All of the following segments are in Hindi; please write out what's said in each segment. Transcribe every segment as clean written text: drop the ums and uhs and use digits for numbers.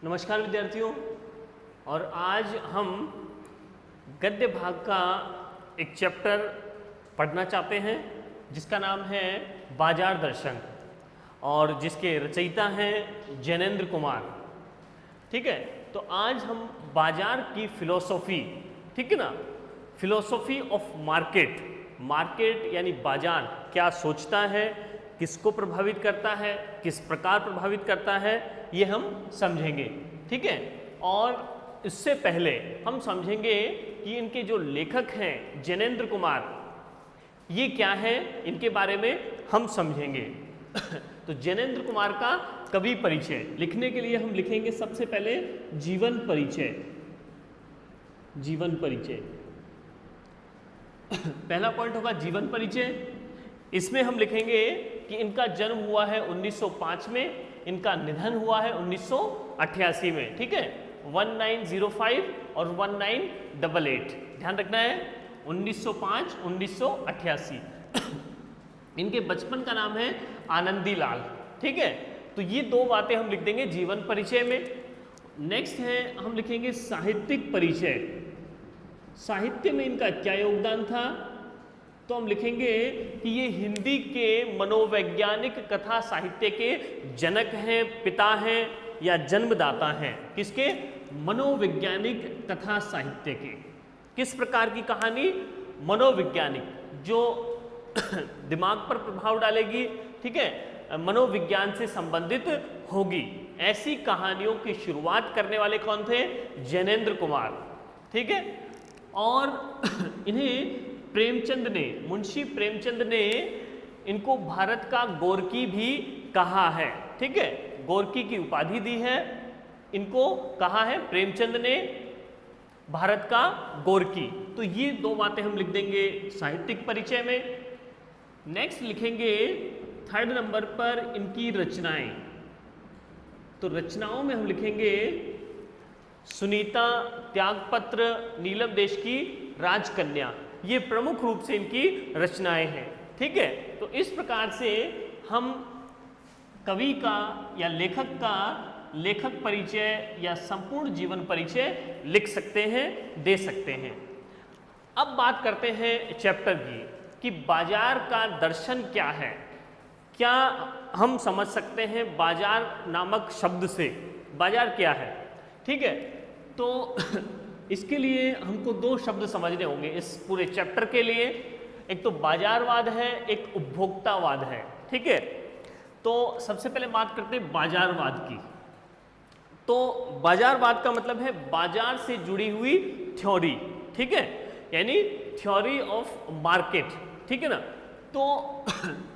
नमस्कार विद्यार्थियों। और आज हम गद्य भाग का एक चैप्टर पढ़ना चाहते हैं जिसका नाम है बाजार दर्शन और जिसके रचयिता हैं जैनेंद्र कुमार। ठीक है, तो आज हम बाजार की फिलॉसफी, ठीक है ना, फिलॉसफी ऑफ मार्केट, मार्केट यानी बाजार क्या सोचता है, किसको प्रभावित करता है, किस प्रकार प्रभावित करता है, ये हम समझेंगे। ठीक है, और इससे पहले हम समझेंगे कि इनके जो लेखक हैं जैनेंद्र कुमार, ये क्या है, इनके बारे में हम समझेंगे। तो जैनेंद्र कुमार का कवि परिचय लिखने के लिए हम लिखेंगे सबसे पहले जीवन परिचय। जीवन परिचय पहला पॉइंट होगा जीवन परिचय। इसमें हम लिखेंगे कि इनका जन्म हुआ है 1905 में, इनका निधन हुआ है 1988 में। ठीक है, 1905 और 1988 ध्यान रखना है, 1905 1988। इनके बचपन का नाम है आनंदी लाल। ठीक है, तो ये दो बातें हम लिख देंगे जीवन परिचय में। नेक्स्ट है हम लिखेंगे साहित्यिक परिचय। साहित्य में इनका क्या योगदान था, तो हम लिखेंगे कि ये हिंदी के मनोवैज्ञानिक कथा साहित्य के जनक हैं, पिता हैं या जन्मदाता हैं। किसके? मनोवैज्ञानिक कथा साहित्य के। किस प्रकार की कहानी? मनोवैज्ञानिक, जो दिमाग पर प्रभाव डालेगी, ठीक है, मनोविज्ञान से संबंधित होगी, ऐसी कहानियों की शुरुआत करने वाले कौन थे? जैनेंद्र कुमार। ठीक है, और इन्हें प्रेमचंद ने, मुंशी प्रेमचंद ने इनको भारत का गोरकी भी कहा है। ठीक है, गोरकी की उपाधि दी है, इनको कहा है प्रेमचंद ने भारत का गोरकी। तो ये दो बातें हम लिख देंगे साहित्यिक परिचय में। नेक्स्ट लिखेंगे थर्ड नंबर पर इनकी रचनाएं। तो रचनाओं में हम लिखेंगे सुनीता, त्यागपत्र, नीलम देश की राजकन्या, ये प्रमुख रूप से इनकी रचनाएं हैं। ठीक है, तो इस प्रकार से हम कवि का या लेखक का लेखक परिचय या संपूर्ण जीवन परिचय लिख सकते हैं, दे सकते हैं। अब बात करते हैं चैप्टर की कि बाजार का दर्शन क्या है। क्या हम समझ सकते हैं बाजार नामक शब्द से बाजार क्या है? ठीक है, तो इसके लिए हमको दो शब्द समझने होंगे इस पूरे चैप्टर के लिए। एक तो बाजारवाद है, एक उपभोक्तावाद है। ठीक है, तो सबसे पहले बात करते हैं बाजारवाद की। तो बाजारवाद का मतलब है बाजार से जुड़ी हुई थ्योरी। ठीक है, यानी थ्योरी ऑफ मार्केट। ठीक है ना, तो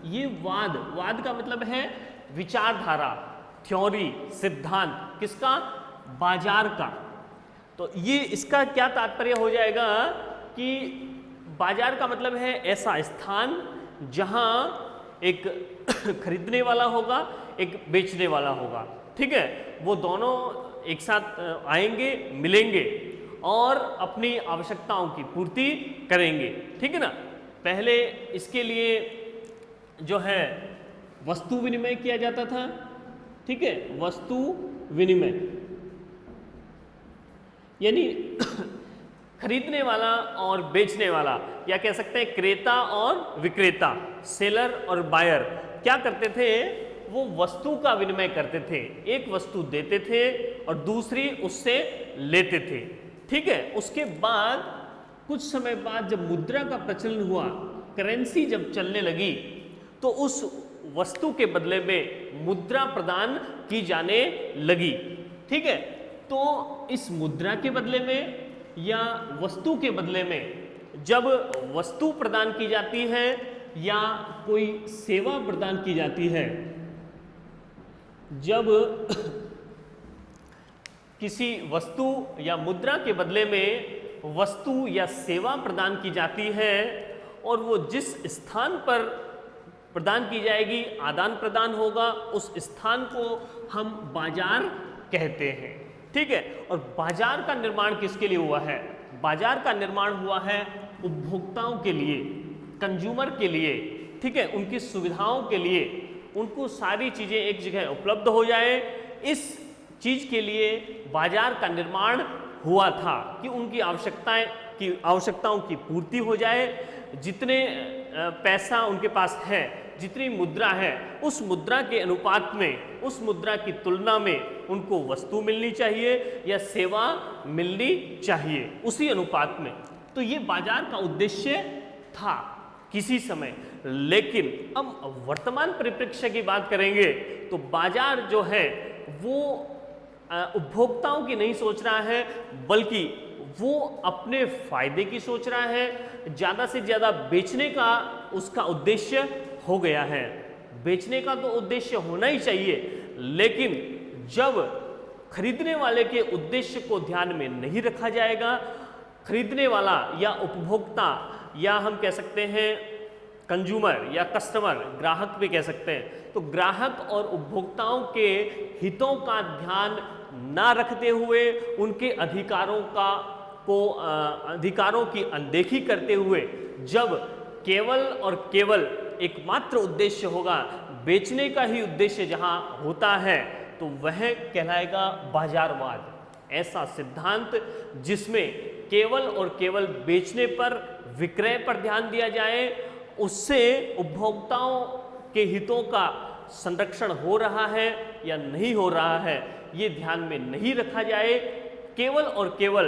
ये वाद का मतलब है विचारधारा, थ्योरी, सिद्धांत, किसका? बाजार का। तो ये इसका क्या तात्पर्य हो जाएगा कि बाजार का मतलब है ऐसा स्थान जहां एक खरीदने वाला होगा, एक बेचने वाला होगा। ठीक है, वो दोनों एक साथ आएंगे, मिलेंगे और अपनी आवश्यकताओं की पूर्ति करेंगे। ठीक है ना, पहले इसके लिए जो है वस्तु विनिमय किया जाता था। ठीक है, वस्तु विनिमय यानी खरीदने वाला और बेचने वाला, या कह सकते हैं क्रेता और विक्रेता, सेलर और बायर क्या करते थे? वो वस्तु का विनिमय करते थे। एक वस्तु देते थे और दूसरी उससे लेते थे। ठीक है, उसके बाद कुछ समय बाद जब मुद्रा का प्रचलन हुआ, करेंसी जब चलने लगी, तो उस वस्तु के बदले में मुद्रा प्रदान की जाने लगी। ठीक है, तो इस मुद्रा के बदले में या वस्तु के बदले में जब वस्तु प्रदान की जाती है या कोई सेवा प्रदान की जाती है, जब किसी वस्तु या मुद्रा के बदले में वस्तु या सेवा प्रदान की जाती है और वो जिस स्थान पर प्रदान की जाएगी, आदान प्रदान होगा, उस स्थान को हम बाजार कहते हैं। ठीक है, और बाजार का निर्माण किसके लिए हुआ है? बाजार का निर्माण हुआ है उपभोक्ताओं के लिए, कंज्यूमर के लिए। ठीक है, उनकी सुविधाओं के लिए, उनको सारी चीज़ें एक जगह उपलब्ध हो जाए, इस चीज के लिए बाजार का निर्माण हुआ था कि उनकी आवश्यकताओं की पूर्ति हो जाए, जितने पैसा उनके पास है, जितनी मुद्रा है, उस मुद्रा के अनुपात में, उस मुद्रा की तुलना में उनको वस्तु मिलनी चाहिए या सेवा मिलनी चाहिए, उसी अनुपात में। तो ये बाजार का उद्देश्य था किसी समय। लेकिन अब वर्तमान परिप्रेक्ष्य की बात करेंगे तो बाजार जो है वो उपभोक्ताओं की नहीं सोच रहा है, बल्कि वो अपने फायदे की सोच रहा है। ज़्यादा से ज़्यादा बेचने का उसका उद्देश्य हो गया है। बेचने का तो उद्देश्य होना ही चाहिए, लेकिन जब खरीदने वाले के उद्देश्य को ध्यान में नहीं रखा जाएगा, खरीदने वाला या उपभोक्ता या हम कह सकते हैं कंज्यूमर या कस्टमर, ग्राहक भी कह सकते हैं, तो ग्राहक और उपभोक्ताओं के हितों का ध्यान ना रखते हुए, उनके अधिकारों की अनदेखी करते हुए, जब केवल और केवल एकमात्र उद्देश्य होगा, बेचने का ही उद्देश्य जहां होता है, तो वह कहलाएगा बाजारवाद। ऐसा सिद्धांत जिसमें केवल और केवल बेचने पर, विक्रय पर ध्यान दिया जाए, उससे उपभोक्ताओं के हितों का संरक्षण हो रहा है या नहीं हो रहा है, ये ध्यान में नहीं रखा जाए। केवल और केवल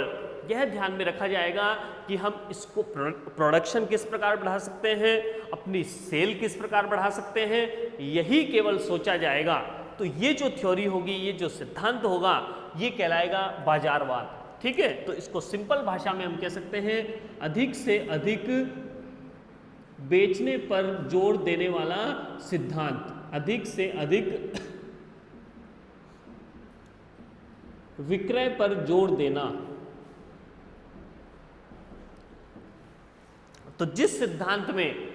यह ध्यान में रखा जाएगा कि हम इसको प्रोडक्शन किस प्रकार बढ़ा सकते हैं, अपनी सेल किस प्रकार बढ़ा सकते हैं, यही केवल सोचा जाएगा। तो ये जो थ्योरी होगी, ये जो सिद्धांत होगा, ये कहलाएगा बाजारवाद। ठीक है, तो इसको सिंपल भाषा में हम कह सकते हैं अधिक से अधिक बेचने पर जोर देने वाला सिद्धांत, अधिक से अधिक विक्रय पर जोर देना। तो जिस सिद्धांत में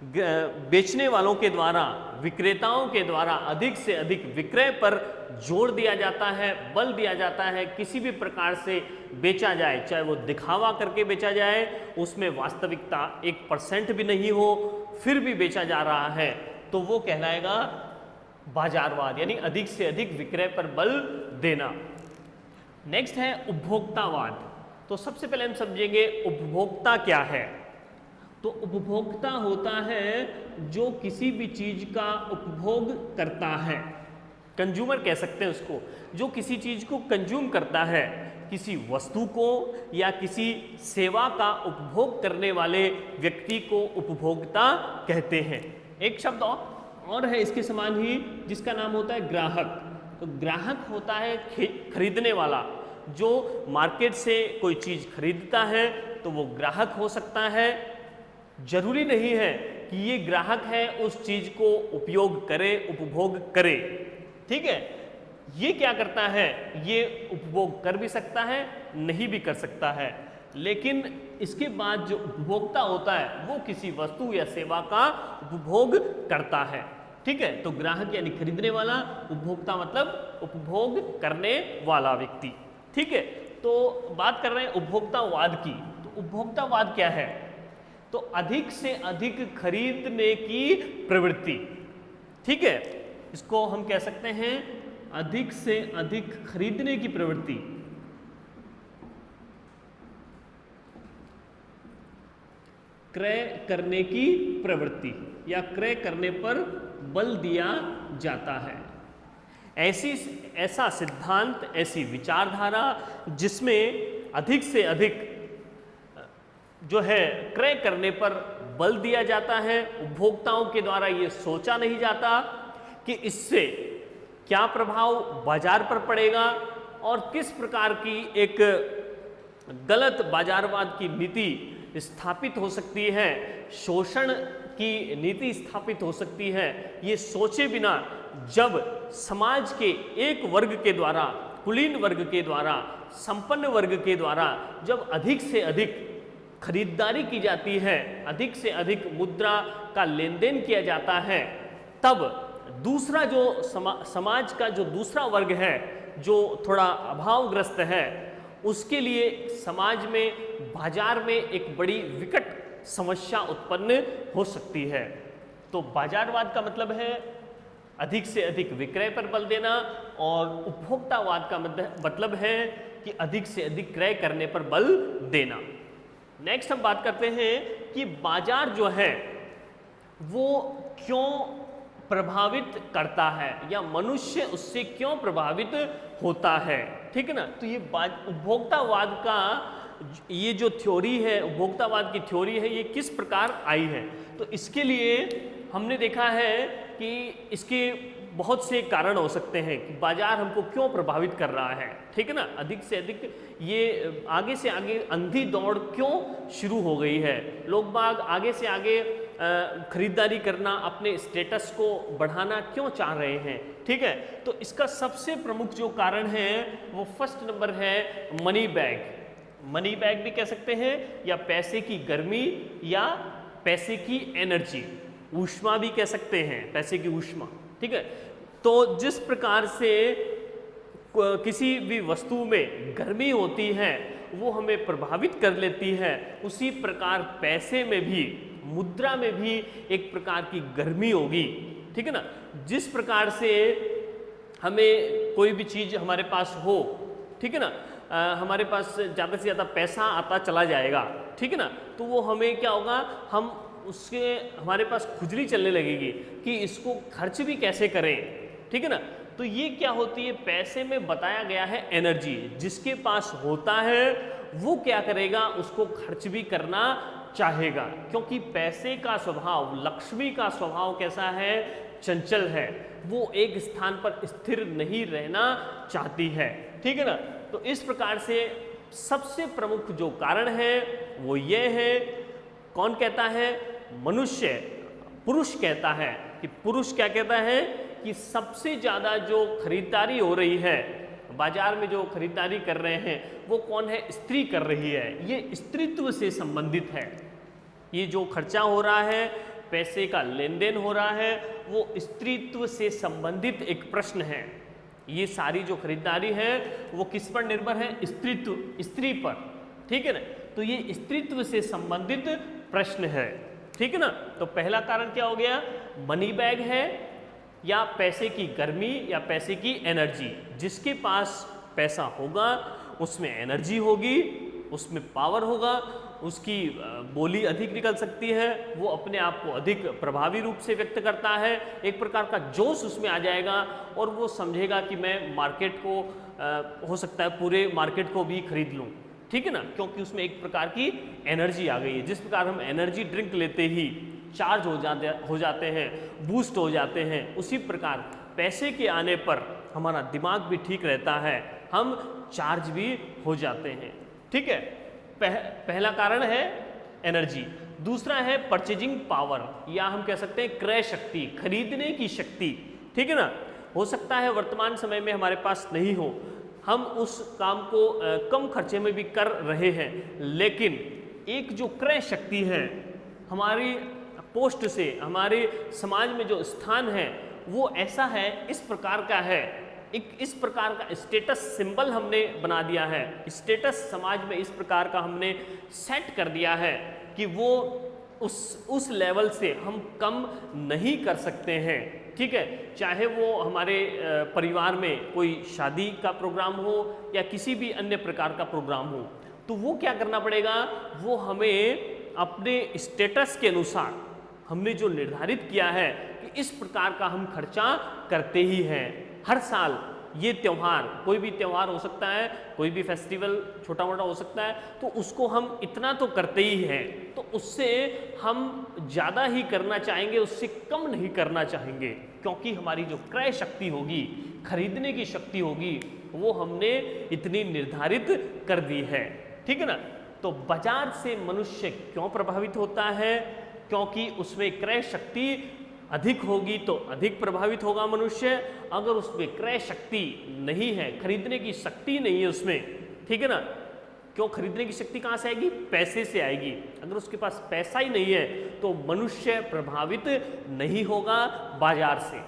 बेचने वालों के द्वारा, विक्रेताओं के द्वारा अधिक से अधिक विक्रय पर जोर दिया जाता है, बल दिया जाता है, किसी भी प्रकार से बेचा जाए, चाहे वो दिखावा करके बेचा जाए, उसमें वास्तविकता 1% भी नहीं हो, फिर भी बेचा जा रहा है, तो वो कहलाएगा बाजारवाद, यानी अधिक से अधिक विक्रय पर बल देना। नेक्स्ट है उपभोक्तावाद। तो सबसे पहले हम समझेंगे उपभोक्ता क्या है। तो उपभोक्ता होता है जो किसी भी चीज का उपभोग करता है, कंज्यूमर कह सकते हैं उसको, जो किसी चीज को कंज्यूम करता है, किसी वस्तु को या किसी सेवा का उपभोग करने वाले व्यक्ति को उपभोक्ता कहते हैं। एक शब्द और है इसके समान ही, जिसका नाम होता है ग्राहक। तो ग्राहक होता है खरीदने वाला, जो मार्केट से कोई चीज खरीदता है तो वो ग्राहक हो सकता है। जरूरी नहीं है कि ये ग्राहक है उस चीज को उपयोग करे, उपभोग करे। ठीक है, ये क्या करता है, ये उपभोग कर भी सकता है, नहीं भी कर सकता है, लेकिन इसके बाद जो उपभोक्ता होता है वो किसी वस्तु या सेवा का उपभोग करता है। ठीक है, तो ग्राहक यानी खरीदने वाला, उपभोक्ता मतलब उपभोग करने वाला व्यक्ति। ठीक है, तो बात कर रहे हैं उपभोक्तावाद की। तो उपभोक्तावाद क्या है, तो अधिक से अधिक खरीदने की प्रवृत्ति। ठीक है, इसको हम कह सकते हैं अधिक से अधिक खरीदने की प्रवृत्ति। क्रय करने की प्रवृत्ति या क्रय करने पर बल दिया जाता है। ऐसा सिद्धांत, ऐसी विचारधारा जिसमें अधिक से अधिक जो है क्रय करने पर बल दिया जाता है, उपभोक्ताओं के द्वारा ये सोचा नहीं जाता कि इससे क्या प्रभाव बाजार पर पड़ेगा और किस प्रकार की एक गलत बाजारवाद की नीति स्थापित हो सकती है, शोषण की नीति स्थापित हो सकती है। ये सोचे बिना जब समाज के एक वर्ग के द्वारा, कुलीन वर्ग के द्वारा, संपन्न वर्ग के द्वारा जब अधिक से अधिक खरीदारी की जाती है, अधिक से अधिक मुद्रा का लेन देन किया जाता है, तब दूसरा जो समाज का जो दूसरा वर्ग है, जो थोड़ा अभावग्रस्त है, उसके लिए समाज में, बाजार में एक बड़ी विकट समस्या उत्पन्न हो सकती है। तो बाजारवाद का मतलब है अधिक से अधिक विक्रय पर बल देना, और उपभोक्तावाद का मतलब है कि अधिक से अधिक क्रय करने पर बल देना। नेक्स्ट हम बात करते हैं कि बाजार जो है वो क्यों प्रभावित करता है या मनुष्य उससे क्यों प्रभावित होता है, ठीक है ना। तो ये उपभोक्तावाद का ये जो थ्योरी है, उपभोक्तावाद की थ्योरी है, ये किस प्रकार आई है। तो इसके लिए हमने देखा है कि इसके बहुत से कारण हो सकते हैं कि बाजार हमको क्यों प्रभावित कर रहा है, ठीक है ना। अधिक से अधिक ये आगे से आगे अंधी दौड़ क्यों शुरू हो गई है, लोग बाग आगे से आगे खरीदारी करना, अपने स्टेटस को बढ़ाना क्यों चाह रहे हैं, ठीक है। तो इसका सबसे प्रमुख जो कारण है वो फर्स्ट नंबर है मनी बैग। मनी बैग भी कह सकते हैं, या पैसे की गर्मी, या पैसे की एनर्जी, ऊष्मा भी कह सकते हैं, पैसे की ऊष्मा, ठीक है। तो जिस प्रकार से किसी भी वस्तु में गर्मी होती है वो हमें प्रभावित कर लेती है, उसी प्रकार पैसे में भी, मुद्रा में भी एक प्रकार की गर्मी होगी, ठीक है ना। जिस प्रकार से हमें कोई भी चीज़ हमारे पास हो, ठीक है ना, हमारे पास ज़्यादा से ज़्यादा पैसा आता चला जाएगा, ठीक है ना, तो वो हमें क्या होगा, हम उसके हमारे पास खुजली चलने लगेगी कि इसको खर्च भी कैसे करें, ठीक है ना। तो ये क्या होती है, पैसे में बताया गया है एनर्जी, जिसके पास होता है वो क्या करेगा, उसको खर्च भी करना चाहेगा, क्योंकि पैसे का स्वभाव, लक्ष्मी का स्वभाव कैसा है, चंचल है, वो एक स्थान पर स्थिर नहीं रहना चाहती है, ठीक है ना। तो इस प्रकार से सबसे प्रमुख जो कारण है वो ये है, कौन कहता है, मनुष्य, पुरुष कहता है कि पुरुष क्या कहता है कि सबसे ज़्यादा जो खरीदारी हो रही है बाजार में, जो खरीदारी कर रहे हैं वो कौन है, स्त्री कर रही है। ये स्त्रीत्व से संबंधित है, ये जो खर्चा हो रहा है, पैसे का लेन देन हो रहा है, वो स्त्रीत्व से संबंधित एक प्रश्न है। ये सारी जो खरीदारी है वो किस पर निर्भर है, स्त्रीत्व, स्त्री पर, ठीक है ना। तो ये स्त्रीत्व से संबंधित प्रश्न है, ठीक है ना। तो पहला कारण क्या हो गया, मनी बैग है, या पैसे की गर्मी, या पैसे की एनर्जी। जिसके पास पैसा होगा उसमें एनर्जी होगी, उसमें पावर होगा, उसकी बोली अधिक निकल सकती है, वो अपने आप को अधिक प्रभावी रूप से व्यक्त करता है, एक प्रकार का जोश उसमें आ जाएगा, और वो समझेगा कि मैं मार्केट को हो सकता है पूरे मार्केट को भी खरीद लूँ, ठीक है ना, क्योंकि उसमें एक प्रकार की एनर्जी आ गई है। जिस प्रकार हम एनर्जी ड्रिंक लेते ही चार्ज हो जाते हैं, बूस्ट हो जाते हैं, उसी प्रकार पैसे के आने पर हमारा दिमाग भी ठीक रहता है, हम चार्ज भी हो जाते हैं, ठीक है। पहला कारण है एनर्जी। दूसरा है परचेजिंग पावर, या हम कह सकते हैं क्रय शक्ति, खरीदने की शक्ति, ठीक है ना। हो सकता है वर्तमान समय में हमारे पास नहीं हो, हम उस काम को कम खर्चे में भी कर रहे हैं, लेकिन एक जो क्रय शक्ति है हमारी पोस्ट से, हमारे समाज में जो स्थान है वो ऐसा है, इस प्रकार का है, एक इस प्रकार का स्टेटस सिंबल हमने बना दिया है, स्टेटस समाज में इस प्रकार का हमने सेट कर दिया है कि वो उस लेवल से हम कम नहीं कर सकते हैं, ठीक है। चाहे वो हमारे परिवार में कोई शादी का प्रोग्राम हो या किसी भी अन्य प्रकार का प्रोग्राम हो, तो वो क्या करना पड़ेगा, वो हमें अपने स्टेटस के अनुसार हमने जो निर्धारित किया है कि इस प्रकार का हम खर्चा करते ही हैं। हर साल ये त्यौहार, कोई भी त्यौहार हो सकता है, कोई भी फेस्टिवल छोटा मोटा हो सकता है, तो उसको हम इतना तो करते ही हैं, तो उससे हम ज़्यादा ही करना चाहेंगे, उससे कम नहीं करना चाहेंगे, क्योंकि हमारी जो क्रय शक्ति होगी, खरीदने की शक्ति होगी, वो हमने इतनी निर्धारित कर दी है, ठीक है ना। तो बाजार से मनुष्य क्यों प्रभावित होता है, क्योंकि उसमें क्रय शक्ति अधिक होगी तो अधिक प्रभावित होगा मनुष्य। अगर उसमें क्रय शक्ति नहीं है, खरीदने की शक्ति नहीं है उसमें, ठीक है ना, क्यों खरीदने की शक्ति कहाँ से आएगी, पैसे से आएगी। अगर उसके पास पैसा ही नहीं है तो मनुष्य प्रभावित नहीं होगा बाजार से,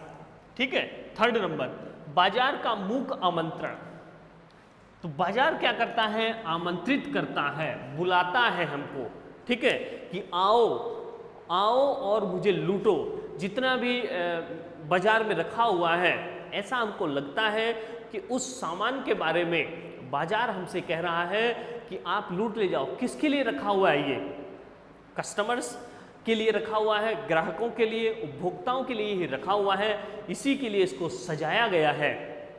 ठीक है। थर्ड नंबर, बाजार का मूक आमंत्रण। तो बाजार क्या करता है, आमंत्रित करता है, बुलाता है हमको, ठीक है, कि आओ आओ और मुझे लूटो। जितना भी बाजार में रखा हुआ है, ऐसा हमको लगता है कि उस सामान के बारे में बाजार हमसे कह रहा है कि आप लूट ले जाओ। किसके लिए रखा हुआ है ये? कस्टमर्स के लिए रखा हुआ है, ग्राहकों के लिए, उपभोक्ताओं के लिए ही रखा हुआ है, इसी के लिए इसको सजाया गया है।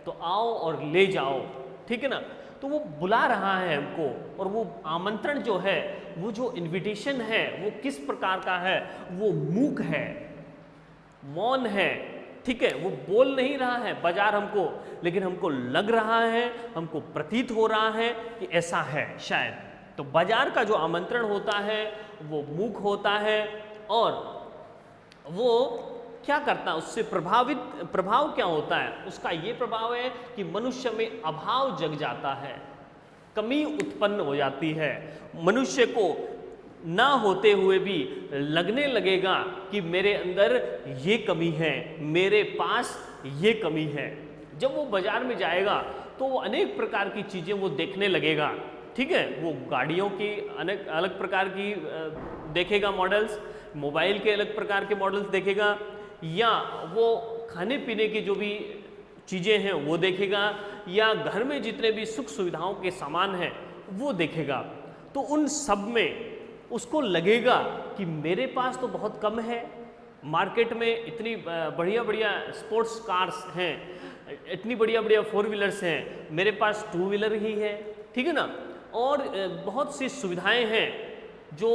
तो आओ और ले जाओ, ठीक है ना। तो वो बुला रहा है हमको, और वो आमंत्रण जो है, वो जो इनविटेशन है, वो किस प्रकार का है? वो मूक है, मौन है, ठीक है। वो बोल नहीं रहा है बाजार हमको, लेकिन हमको लग रहा है, हमको प्रतीत हो रहा है कि ऐसा है शायद। तो बाजार का जो आमंत्रण होता है वो मूक होता है, और वो क्या करता है, उससे प्रभाव क्या होता है? उसका ये प्रभाव है कि मनुष्य में अभाव जग जाता है, कमी उत्पन्न हो जाती है। मनुष्य को ना होते हुए भी लगने लगेगा कि मेरे अंदर ये कमी है, मेरे पास ये कमी है। जब वो बाजार में जाएगा तो वो अनेक प्रकार की चीज़ें वो देखने लगेगा, ठीक है। वो गाड़ियों की अनेक अलग प्रकार की देखेगा मॉडल्स, मोबाइल के अलग प्रकार के मॉडल्स देखेगा, या वो खाने पीने की जो भी चीज़ें हैं वो देखेगा, या घर में जितने भी सुख सुविधाओं के सामान हैं वो देखेगा। तो उन सब में उसको लगेगा कि मेरे पास तो बहुत कम है, मार्केट में इतनी बढ़िया बढ़िया स्पोर्ट्स कार्स हैं, इतनी बढ़िया बढ़िया 4 व्हीलर्स हैं, मेरे पास 2 व्हीलर ही है, ठीक है ना। और बहुत सी सुविधाएं हैं जो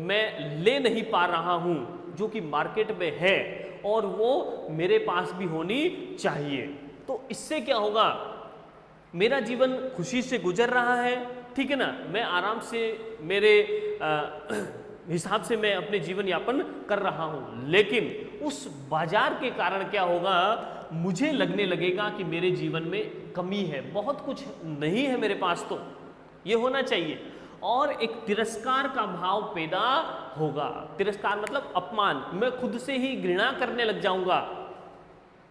मैं ले नहीं पा रहा हूँ, जो कि मार्केट में है, और वो मेरे पास भी होनी चाहिए। तो इससे क्या होगा? मेरा जीवन खुशी से गुजर रहा है, ठीक है ना, मैं आराम से मेरे हिसाब से मैं अपने जीवन यापन कर रहा हूँ। लेकिन उस बाजार के कारण क्या होगा? मुझे लगने लगेगा कि मेरे जीवन में कमी है, बहुत कुछ नहीं है मेरे पास, तो ये होना चाहिए। और एक तिरस्कार का भाव पैदा होगा। तिरस्कार मतलब अपमान, मैं खुद से ही घृणा करने लग जाऊंगा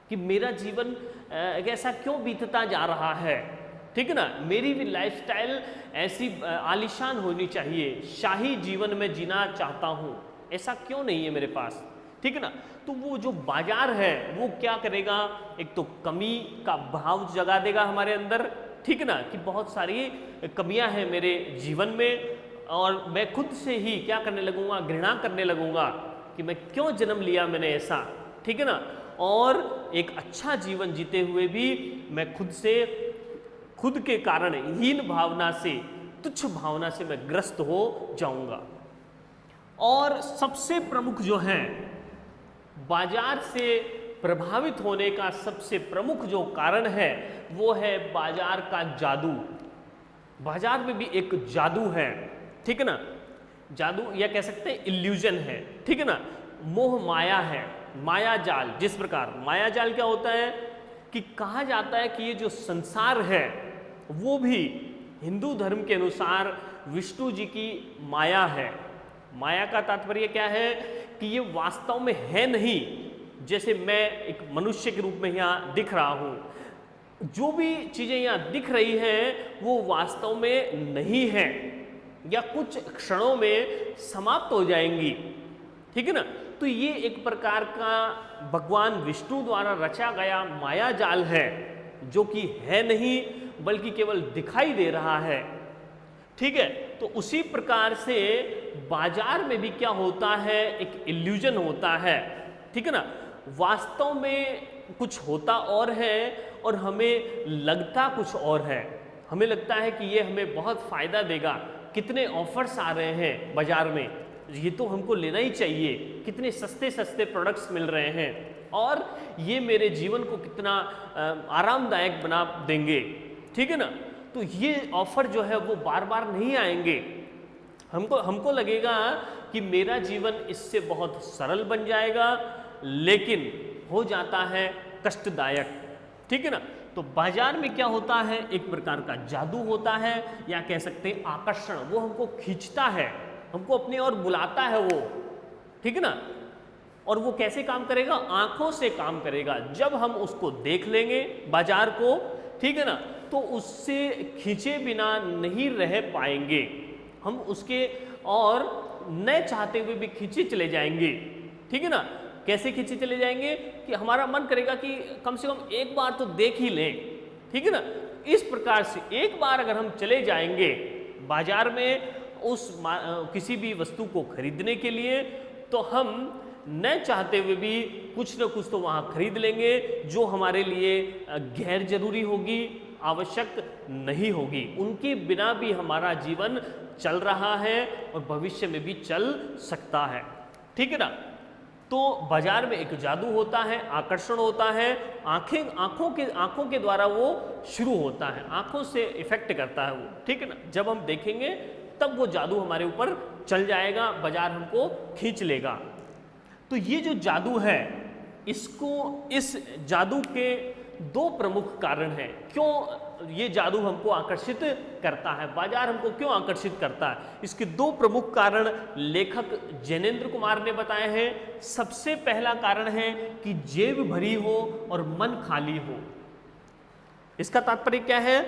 कि मेरा जीवन ऐसा क्यों बीतता जा रहा है, ठीक है ना। मेरी भी लाइफस्टाइल ऐसी आलीशान होनी चाहिए, शाही जीवन में जीना चाहता हूँ, ऐसा क्यों नहीं है मेरे पास, ठीक है ना। तो वो जो बाजार है वो क्या करेगा? एक तो कमी का भाव जगा देगा हमारे अंदर, ठीक है ना, कि बहुत सारी कमियां हैं मेरे जीवन में, और मैं खुद से ही क्या करने लगूंगा? घृणा करने लगूंगा कि मैं क्यों जन्म लिया मैंने ऐसा, ठीक है ना। और एक अच्छा जीवन जीते हुए भी मैं खुद के कारण हीन भावना से, तुच्छ भावना से मैं ग्रस्त हो जाऊंगा। और सबसे प्रमुख जो है, बाजार से प्रभावित होने का सबसे प्रमुख जो कारण है वो है बाजार का जादू। बाजार में भी एक जादू है, ठीक है ना। जादू या कह सकते हैं इल्यूजन है, ठीक है ना। मोह माया है, माया जाल। जिस प्रकार माया जाल क्या होता है कि कहा जाता है कि ये जो संसार है वो भी हिंदू धर्म के अनुसार विष्णु जी की माया है। माया का तात्पर्य क्या है कि ये वास्तव में है नहीं, जैसे मैं एक मनुष्य के रूप में यहाँ दिख रहा हूँ, जो भी चीज़ें यहाँ दिख रही हैं वो वास्तव में नहीं है, या कुछ क्षणों में समाप्त हो जाएंगी, ठीक है ना। तो ये एक प्रकार का भगवान विष्णु द्वारा रचा गया माया जाल है, जो कि है नहीं बल्कि केवल दिखाई दे रहा है, ठीक है। तो उसी प्रकार से बाजार में भी क्या होता है? एक इल्यूजन होता है, ठीक है ना। वास्तव में कुछ होता और है और हमें लगता कुछ और है। हमें लगता है कि ये हमें बहुत फ़ायदा देगा, कितने ऑफर्स आ रहे हैं बाजार में, ये तो हमको लेना ही चाहिए, कितने सस्ते सस्ते प्रोडक्ट्स मिल रहे हैं, और ये मेरे जीवन को कितना आरामदायक बना देंगे, ठीक है ना। तो ये ऑफर जो है वो बार बार नहीं आएंगे। हमको लगेगा कि मेरा जीवन इससे बहुत सरल बन जाएगा, लेकिन हो जाता है कष्टदायक, ठीक है ना। तो बाजार में क्या होता है? एक प्रकार का जादू होता है, या कह सकते हैं आकर्षण। वो हमको खींचता है, हमको अपनी ओर बुलाता है वो, ठीक है ना। और वो कैसे काम करेगा? आंखों से काम करेगा। जब हम उसको देख लेंगे बाजार को, ठीक है ना, तो उससे खींचे बिना नहीं रह पाएंगे, हम उसके और न चाहते हुए भी खींचे चले जाएंगे, ठीक है ना। कैसे खींचे चले जाएंगे कि हमारा मन करेगा कि कम से कम एक बार तो देख ही लें, ठीक है ना। इस प्रकार से एक बार अगर हम चले जाएंगे बाजार में किसी भी वस्तु को खरीदने के लिए, तो हम न चाहते हुए भी कुछ न कुछ तो वहाँ खरीद लेंगे जो हमारे लिए गैर जरूरी होगी, आवश्यक नहीं होगी। उनके बिना भी हमारा जीवन चल रहा है और भविष्य में भी चल सकता है, ठीक है ना। तो बाजार में एक जादू होता है, आकर्षण होता है, आंखों के द्वारा वो शुरू होता है, आंखों से इफेक्ट करता है वो, ठीक है ना। जब हम देखेंगे तब वो जादू हमारे ऊपर चल जाएगा, बाजार हमको खींच लेगा। तो ये जो जादू है, इस जादू के दो प्रमुख कारण हैं। क्यों ये जादू हमको आकर्षित करता है, बाजार हमको क्यों आकर्षित करता है, इसके दो प्रमुख कारण लेखक जैनेंद्र कुमार ने बताए हैं। सबसे पहला कारण है कि जेब भरी हो और मन खाली हो। इसका तात्पर्य क्या है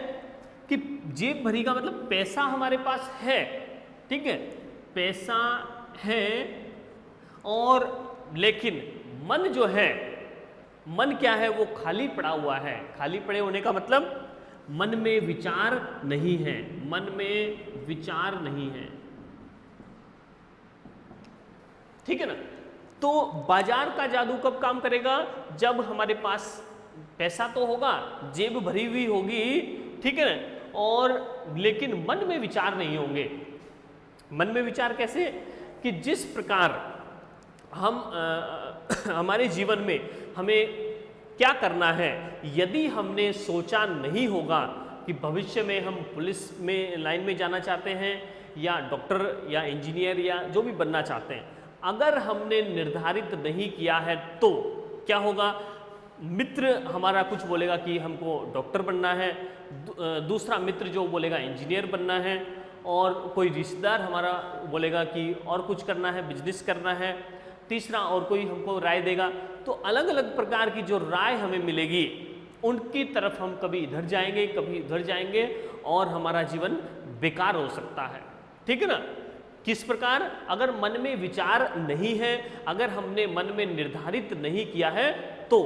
कि जेब भरी का मतलब पैसा हमारे पास है, ठीक है, पैसा है, और लेकिन मन जो है, मन क्या है, वो खाली पड़ा हुआ है। खाली पड़े होने का मतलब मन में विचार नहीं है, मन में विचार नहीं है, ठीक है ना। तो बाजार का जादू कब काम करेगा, जब हमारे पास पैसा तो होगा, जेब भरी हुई होगी, ठीक है ना, और लेकिन मन में विचार नहीं होंगे। मन में विचार कैसे, कि जिस प्रकार हम हमारे जीवन में हमें क्या करना है, यदि हमने सोचा नहीं होगा कि भविष्य में हम पुलिस में लाइन में जाना चाहते हैं या डॉक्टर या इंजीनियर या जो भी बनना चाहते हैं, अगर हमने निर्धारित नहीं किया है तो क्या होगा, मित्र हमारा कुछ बोलेगा कि हमको डॉक्टर बनना है, दूसरा मित्र जो बोलेगा इंजीनियर बनना है, और कोई रिश्तेदार हमारा बोलेगा कि और कुछ करना है, बिजनेस करना है, तीसरा और कोई हमको राय देगा। तो अलग अलग प्रकार की जो राय हमें मिलेगी उनकी तरफ हम कभी इधर जाएंगे, कभी उधर जाएंगे, और हमारा जीवन बेकार हो सकता है, ठीक है ना। किस प्रकार, अगर मन में विचार नहीं है, अगर हमने मन में निर्धारित नहीं किया है, तो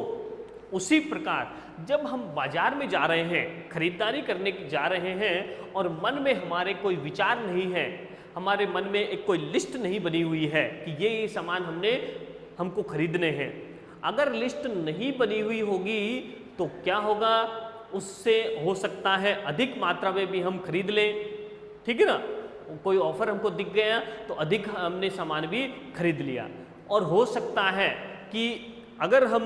उसी प्रकार जब हम बाजार में जा रहे हैं, खरीदारी करने जा रहे हैं, और मन में हमारे कोई विचार नहीं है, हमारे मन में एक कोई लिस्ट नहीं बनी हुई है कि ये सामान हमको खरीदने हैं, अगर लिस्ट नहीं बनी हुई होगी तो क्या होगा, उससे हो सकता है अधिक मात्रा में भी हम खरीद लें, ठीक है ना। कोई ऑफर हमको दिख गया तो अधिक हमने सामान भी खरीद लिया, और हो सकता है कि अगर हम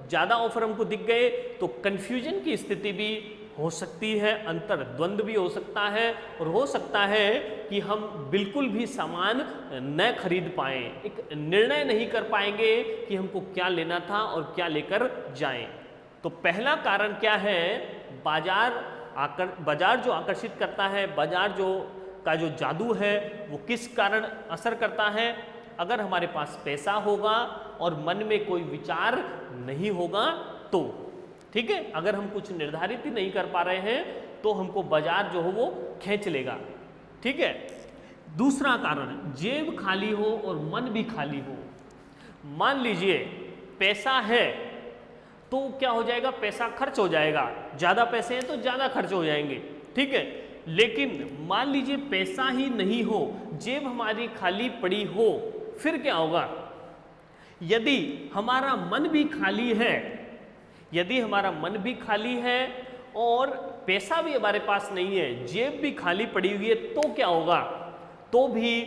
ज़्यादा ऑफर हमको दिख गए तो कन्फ्यूजन की स्थिति भी हो सकती है, अंतर द्वंद्व भी हो सकता है, और हो सकता है कि हम बिल्कुल भी सामान न खरीद पाएं, एक निर्णय नहीं कर पाएंगे कि हमको क्या लेना था और क्या लेकर जाएं। तो पहला कारण क्या है, बाजार जो आकर्षित करता है, बाजार का जो जादू है वो किस कारण असर करता है, अगर हमारे पास पैसा होगा और मन में कोई विचार नहीं होगा तो, ठीक है। अगर हम कुछ निर्धारित ही नहीं कर पा रहे हैं तो हमको बाजार जो हो वो खींच लेगा, ठीक है। दूसरा कारण, जेब खाली हो और मन भी खाली हो। मान लीजिए पैसा है तो क्या हो जाएगा, पैसा खर्च हो जाएगा, ज़्यादा पैसे हैं तो ज़्यादा खर्च हो जाएंगे, ठीक है। लेकिन मान लीजिए पैसा ही नहीं हो, जेब हमारी खाली पड़ी हो, फिर क्या होगा, यदि हमारा मन भी खाली है, यदि हमारा मन भी खाली है और पैसा भी हमारे पास नहीं है, जेब भी खाली पड़ी हुई है, तो क्या होगा, तो भी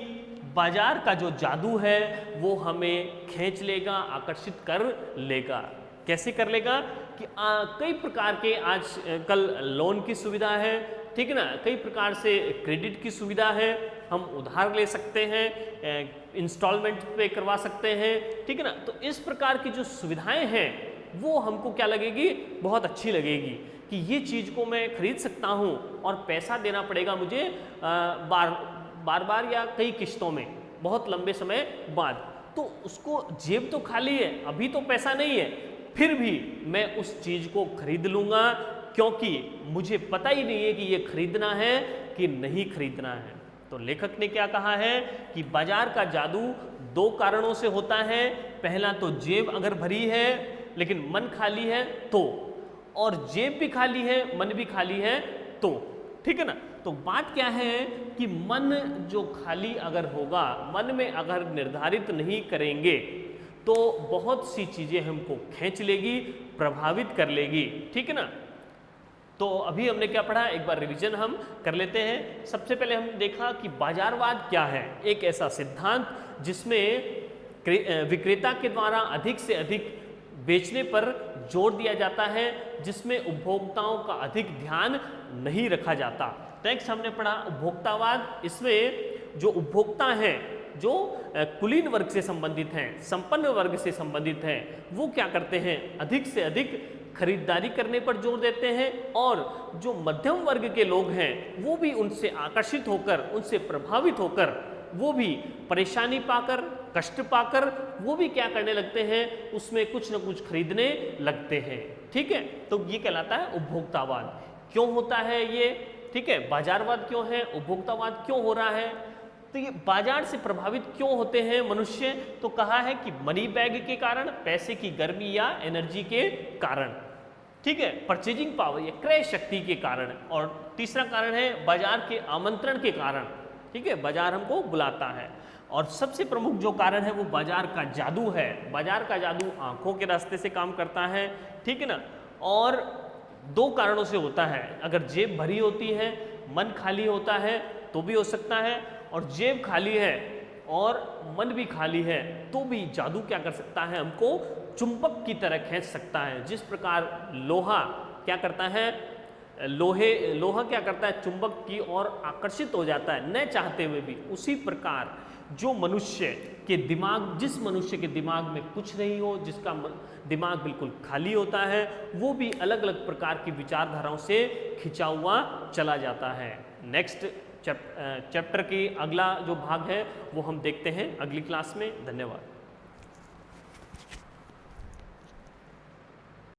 बाजार का जो जादू है वो हमें खींच लेगा, आकर्षित कर लेगा। कैसे कर लेगा कि कई प्रकार के आज कल लोन की सुविधा है, ठीक है ना, कई प्रकार से क्रेडिट की सुविधा है, हम उधार ले सकते हैं, इंस्टॉलमेंट पे करवा सकते हैं, ठीक है ना। तो इस प्रकार की जो सुविधाएं हैं वो हमको क्या लगेगी, बहुत अच्छी लगेगी कि ये चीज़ को मैं खरीद सकता हूँ और पैसा देना पड़ेगा मुझे बार बार या कई किस्तों में बहुत लंबे समय बाद, तो उसको जेब तो खाली है, अभी तो पैसा नहीं है, फिर भी मैं उस चीज़ को खरीद लूँगा क्योंकि मुझे पता ही नहीं है कि ये खरीदना है कि नहीं खरीदना है। तो लेखक ने क्या कहा है कि बाजार का जादू दो कारणों से होता है, पहला तो जेब अगर भरी है लेकिन मन खाली है तो, और जेब भी खाली है मन भी खाली है तो, ठीक है ना। तो बात क्या है कि मन जो खाली अगर होगा, मन में अगर निर्धारित नहीं करेंगे तो बहुत सी चीजें हमको खींच लेगी, प्रभावित कर लेगी, ठीक है ना। तो अभी हमने क्या पढ़ा, एक बार रिवीजन हम कर लेते हैं। सबसे पहले हम देखा कि बाजारवाद क्या है, एक ऐसा सिद्धांत जिसमें विक्रेता के द्वारा अधिक से अधिक बेचने पर जोर दिया जाता है, जिसमें उपभोक्ताओं का अधिक ध्यान नहीं रखा जाता। नेक्स्ट हमने पढ़ा उपभोक्तावाद। इसमें जो उपभोक्ता हैं, जो कुलीन वर्ग से संबंधित हैं, संपन्न वर्ग से संबंधित हैं, वो क्या करते हैं, अधिक से अधिक खरीदारी करने पर जोर देते हैं, और जो मध्यम वर्ग के लोग हैं वो भी उनसे आकर्षित होकर, उनसे प्रभावित होकर, वो भी परेशानी पाकर, कष्ट पाकर वो भी क्या करने लगते हैं, उसमें कुछ न कुछ खरीदने लगते हैं, ठीक है। तो ये कहलाता है उपभोक्तावाद। क्यों होता है ये, ठीक है, बाजारवाद क्यों है, उपभोक्तावाद क्यों हो रहा है, तो ये बाजार से प्रभावित क्यों होते हैं मनुष्य, तो कहा है कि मनी बैग के कारण, पैसे की गर्मी या एनर्जी के कारण, ठीक है, परचेजिंग पावर या क्रय शक्ति के कारण, और तीसरा कारण है बाजार के आमंत्रण के कारण, ठीक है, बाजार हमको बुलाता है। और सबसे प्रमुख जो कारण है वो बाजार का जादू है। बाजार का जादू आंखों के रास्ते से काम करता है, ठीक है ना, और दो कारणों से होता है। अगर जेब भरी होती है, मन खाली होता है तो भी हो सकता है, और जेब खाली है और मन भी खाली है तो भी जादू क्या कर सकता है, हमको चुंबक की तरह खींच सकता है। जिस प्रकार लोहा क्या करता है, लोहा क्या करता है, चुंबक की ओर आकर्षित हो जाता है न चाहते हुए भी, उसी प्रकार जो मनुष्य के दिमाग, जिस मनुष्य के दिमाग में कुछ नहीं हो, जिसका दिमाग बिल्कुल खाली होता है, वो भी अलग अलग प्रकार की विचारधाराओं से खिंचा हुआ चला जाता है। नेक्स्ट चैप्टर की अगला जो भाग है वो हम देखते हैं अगली क्लास में। धन्यवाद।